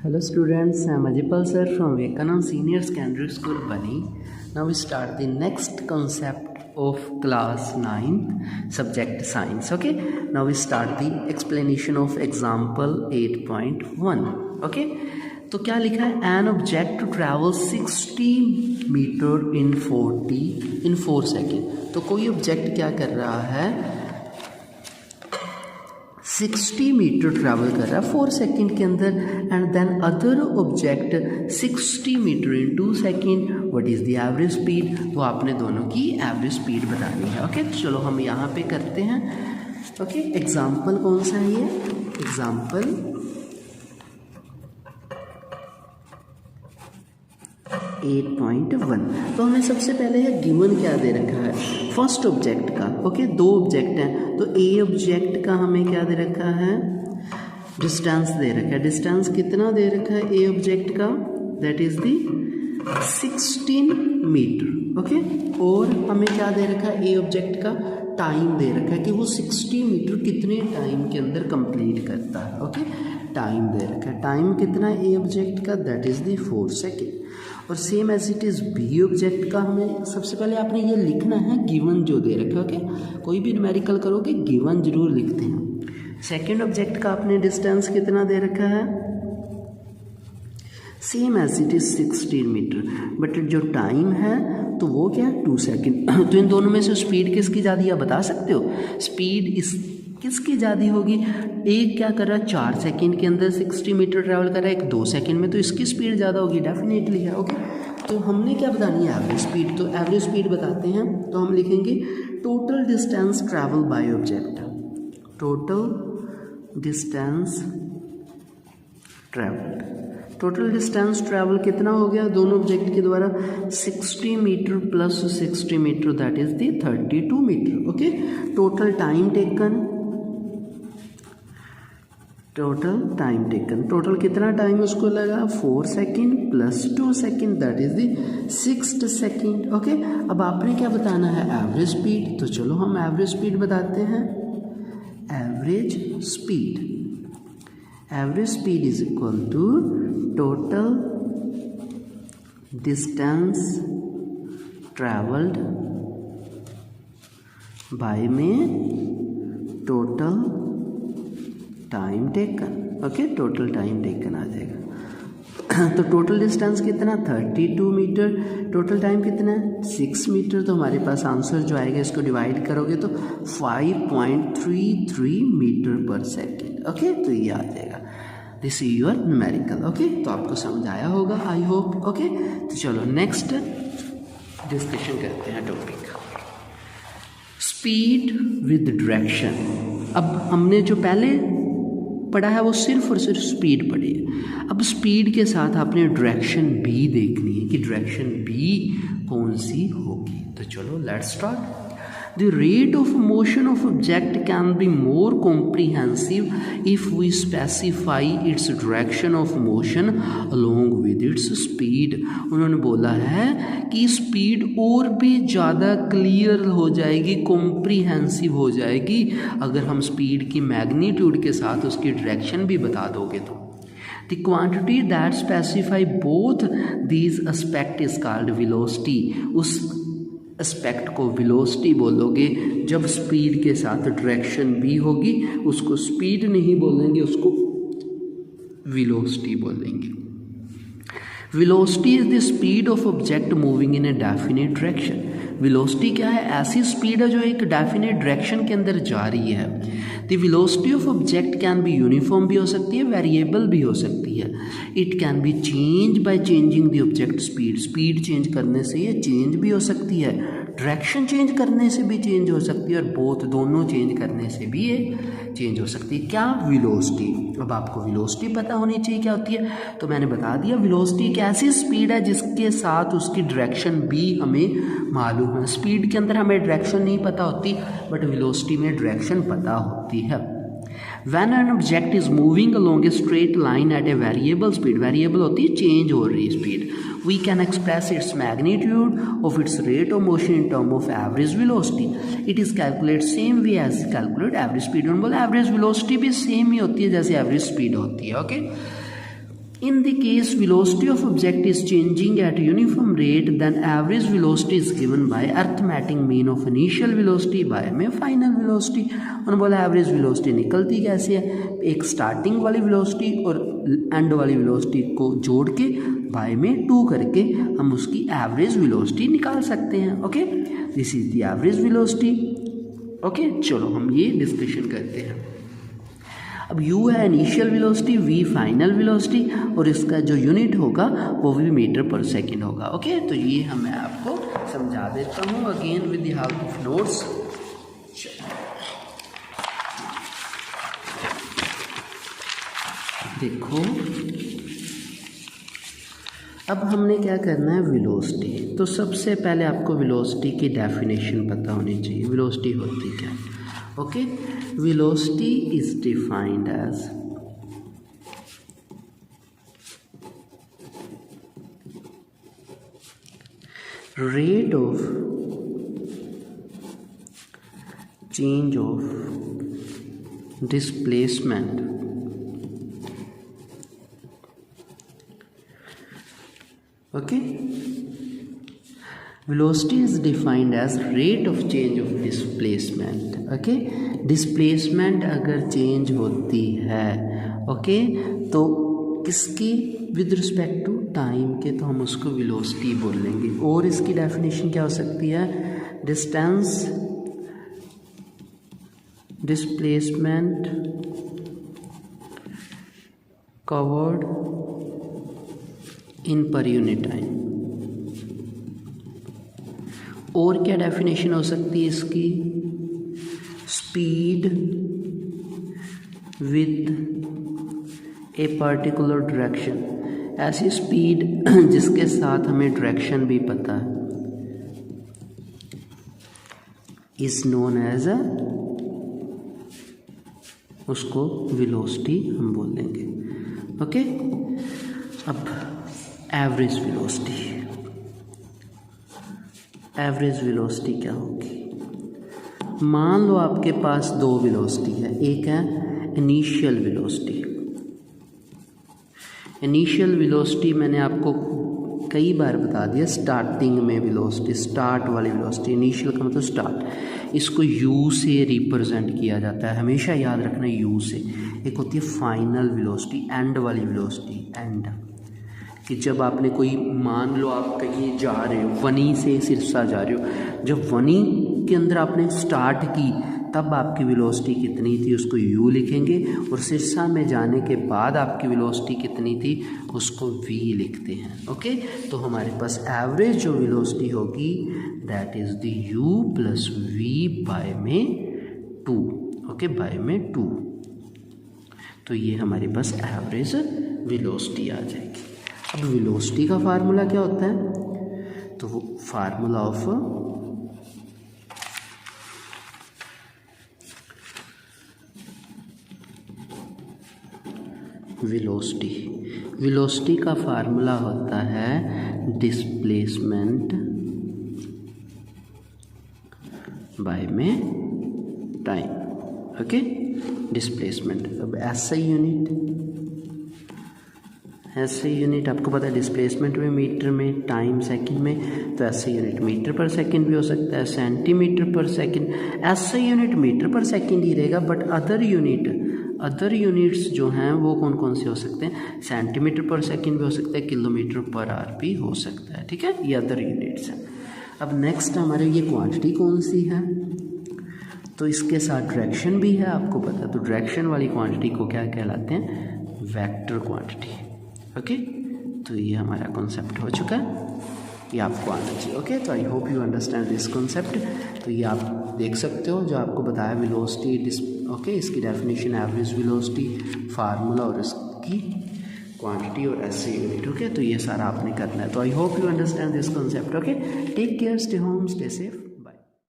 Hello students, I am Ajipal sir from Vivekanand Senior Secondary School, Bani. Now we start the next concept of class 9th subject science. Okay, now we start the explanation of example 8.1. Okay, तो क्या लिखा है, an object travels 60 metre in 4 second. तो कोई object क्या कर रहा है, 60 मीटर ट्रैवल कर रहा है 4 सेकेंड के अंदर. And then other object 60 metre in 2 second. What is the average speed. तो आपने दोनों की एवरेज स्पीड बतानी है. ओके, चलो हम यहाँ पे करते हैं. ओके, एग्जाम्पल कौन सा है ये, एग्जाम्पल 8.1. तो हमें सबसे पहले है गिवन क्या दे रखा है, फर्स्ट ऑब्जेक्ट का. ओके, दो ऑब्जेक्ट हैं, तो ए ऑब्जेक्ट का हमें क्या दे रखा है, डिस्टेंस दे रखा है. डिस्टेंस कितना दे रखा है ए ऑब्जेक्ट का, that is the 16 metre. Okay, और हमें क्या दे रखा है ए ऑब्जेक्ट का, टाइम दे रखा है कि वो 60 मीटर कितने टाइम के अंदर कंप्लीट करता है. ओके, टाइम दे रखा है, टाइम कितना है ए ऑब्जेक्ट का, दैट इज दी 4 सेकेंड. और same as it is B object का हमें सबसे पहले आपने ये लिखना है गिवन जो दे रखे. ओके, कोई भी न्यूमेरिकल करोगे गिवन जरूर लिखते हैं. सेकेंड ऑब्जेक्ट का आपने डिस्टेंस कितना दे रखा है, same as it is 16 metre, but जो टाइम है तो वो क्या है 2 सेकेंड. तो इन दोनों में से स्पीड किसकी ज़्यादा आप बता सकते हो, स्पीड इस किसकी ज़्यादा होगी. एक क्या कर रहा है 4 सेकेंड के अंदर 60 मीटर ट्रैवल कर रहा है, एक 2 सेकेंड में, तो इसकी स्पीड ज़्यादा होगी डेफिनेटली है. ओके, तो हमने क्या बतानी है, एवरेज स्पीड. तो एवरेज स्पीड बताते हैं, तो हम लिखेंगे total distance travel by object. Total distance travel, total distance travel कितना हो गया दोनों ऑब्जेक्ट के द्वारा, 60 metre plus 60 metre, that is the 32 metre. Okay, total time taken, total time taken, total कितना टाइम उसको लगा 4 second plus 2 second, that is the 6 second. Okay, अब आपने क्या बताना है, एवरेज स्पीड. तो चलो हम एवरेज स्पीड बताते हैं. Average speed, average speed is equal to total distance travelled by में total time taken. Okay, total time taken आ जाएगा. तो टोटल डिस्टेंस कितना 32 मीटर, टोटल टाइम कितना है 6 मीटर. तो हमारे पास आंसर जो आएगा, इसको डिवाइड करोगे तो 5.33 मीटर पर सेकेंड. ओके, तो ये आ जाएगा. This is your numerical. Okay, तो आपको समझ आया होगा आई होप. ओके, तो चलो नेक्स्ट डिस्कशन करते हैं टॉपिक स्पीड विद डायरेक्शन. अब हमने जो पहले पढ़ा है वो सिर्फ और सिर्फ स्पीड पढ़ी है. अब स्पीड के साथ आपने डायरेक्शन भी देखनी है कि डायरेक्शन भी कौन सी होगी. तो चलो let's start. The rate of motion of object can be more comprehensive if we specify its direction of motion along with its speed. उन्होंने बोला है कि स्पीड और भी ज़्यादा क्लियर हो जाएगी, कॉम्प्रीहेंसिव हो जाएगी अगर हम स्पीड की मैग्नीट्यूड के साथ उसकी डायरेक्शन भी बता दोगे. तो The quantity that specify both these aspect is called velocity. उस एस्पेक्ट को वेलोसिटी बोलोगे. जब स्पीड के साथ डायरेक्शन भी होगी उसको स्पीड नहीं बोलेंगे, उसको वेलोसिटी बोलेंगे. Velocity is the speed of object moving in a definite direction. Velocity क्या है, ऐसी स्पीड है जो एक डेफिनेट डायरेक्शन के अंदर जा रही है. The velocity of object can be uniform भी हो सकती है, वेरिएबल भी हो सकती है. It can be change by changing the object speed. Speed change करने से ये चेंज भी हो सकती है, डायरेक्शन चेंज करने से भी चेंज हो सकती है, और बोथ दोनों चेंज करने से भी ये चेंज हो सकती है. क्या, वेलोसिटी. अब आपको वेलोसिटी पता होनी चाहिए क्या होती है. तो मैंने बता दिया, वेलोसिटी एक ऐसी स्पीड है जिसके साथ उसकी डायरेक्शन भी हमें मालूम है. स्पीड के अंदर हमें डायरेक्शन नहीं पता होती, बट वेलोसिटी में डायरेक्शन पता होती है. When an object is moving along a straight line at a variable speed, variable होती है चेंज हो रही speed, we can express its magnitude of its rate of motion in term of average velocity. It is calculate same way as calculate average speed. बोला average velocity भी same ही होती है जैसे average speed होती है. Okay, In the case velocity of object is changing at uniform rate, then average velocity is given by arithmetic mean of initial velocity by में final velocity। उन्होंने बोला average velocity निकलती कैसे है, एक स्टार्टिंग वाली वेलोसिटी और एंड वाली वेलोसिटी को जोड़ के बाय में 2 करके हम उसकी एवरेज वेलोसिटी निकाल सकते हैं। Okay, this is the average velocity. Okay, चलो हम ये डिस्कशन करते हैं। अब u है initial velocity, v final velocity, और इसका जो यूनिट होगा वो भी मीटर पर सेकंड होगा। ओके, तो ये मैं आपको समझा देता हूँ again with the help of notes. देखो अब हमने क्या करना है, वेलोसिटी। तो सबसे पहले आपको वेलोसिटी की डेफिनेशन पता होनी चाहिए, वेलोसिटी होती क्या है। Okay, velocity is defined as rate of change of displacement okay, velocity is defined as rate of change of displacement। Okay, displacement अगर चेंज होती है ओके तो किसकी, विद रिस्पेक्ट टू टाइम के, तो हम उसको वेलोसिटी बोलेंगे। और इसकी डेफिनेशन क्या हो सकती है, distance displacement covered in per unit time. और क्या डेफिनेशन हो सकती है इसकी, speed with a particular direction, ऐसी स्पीड जिसके साथ हमें डायरेक्शन भी पता है, इज नोन एज उसको वेलोसिटी हम बोलेंगे। ओके, अब एवरेज वेलोसिटी, एवरेज वेलोसिटी क्या होगी। मान लो आपके पास 2 वेलोसिटी है, एक है इनिशियल वेलोसिटी। इनिशियल वेलोसिटी मैंने आपको कई बार बता दिया, स्टार्टिंग में वेलोसिटी, स्टार्ट वाली वेलोसिटी, इनिशियल का मतलब स्टार्ट, इसको u से रिप्रेजेंट किया जाता है, हमेशा याद रखना u से। एक होती है फाइनल वेलोसिटी, एंड वाली वेलोसिटी, एंड कि जब आपने कोई, मान लो आप कहीं जा रहे हो, वनी से सिरसा जा रहे हो, जब वनी के अंदर आपने स्टार्ट की तब आपकी वेलोसिटी कितनी थी उसको u लिखेंगे, और सिरसा में जाने के बाद आपकी वेलोसिटी कितनी थी उसको v लिखते हैं। ओके, तो हमारे पास एवरेज जो वेलोसिटी होगी that is the u plus v by में 2। ओके, बाय में 2, तो ये हमारे पास एवरेज वेलोसिटी आ जाएगी। अब वेलोसिटी का फार्मूला क्या होता है, तो वो फार्मूला ऑफ वेलोसिटी, वेलोसिटी का फार्मूला होता है डिस्प्लेसमेंट बाय में टाइम। Okay, displacement. अब एसआई यूनिट आपको पता है, डिस्प्लेसमेंट में मीटर में, टाइम सेकंड में, तो एसआई यूनिट मीटर पर सेकंड भी हो सकता है, सेंटीमीटर पर सेकंड। एसआई यूनिट मीटर पर सेकंड ही रहेगा, बट अदर यूनिट्स जो हैं वो कौन कौन से हो सकते हैं, सेंटीमीटर पर सेकंड भी हो सकता है, किलोमीटर पर आवर भी हो सकता है। ठीक है, ये अदर यूनिट्स हैं। अब नेक्स्ट हमारे ये क्वांटिटी कौन सी है, तो इसके साथ डायरेक्शन भी है, आपको पता है। तो डायरेक्शन वाली क्वांटिटी को क्या कहलाते हैं, वेक्टर क्वांटिटी। ओके, तो ये हमारा कॉन्सेप्ट हो चुका है, ये आपको आना चाहिए। ओके, तो I hope you understand this concept. तो ये आप देख सकते हो जो आपको बताया वेलोसिटी, ओके, इसकी डेफिनेशन, एवरेज वेलोसिटी, फार्मूला और इसकी क्वांटिटी और एसआई यूनिट। ओके, तो ये सारा आपने करना है। तो I hope you understand this concept. Okay, take care, stay home, stay safe.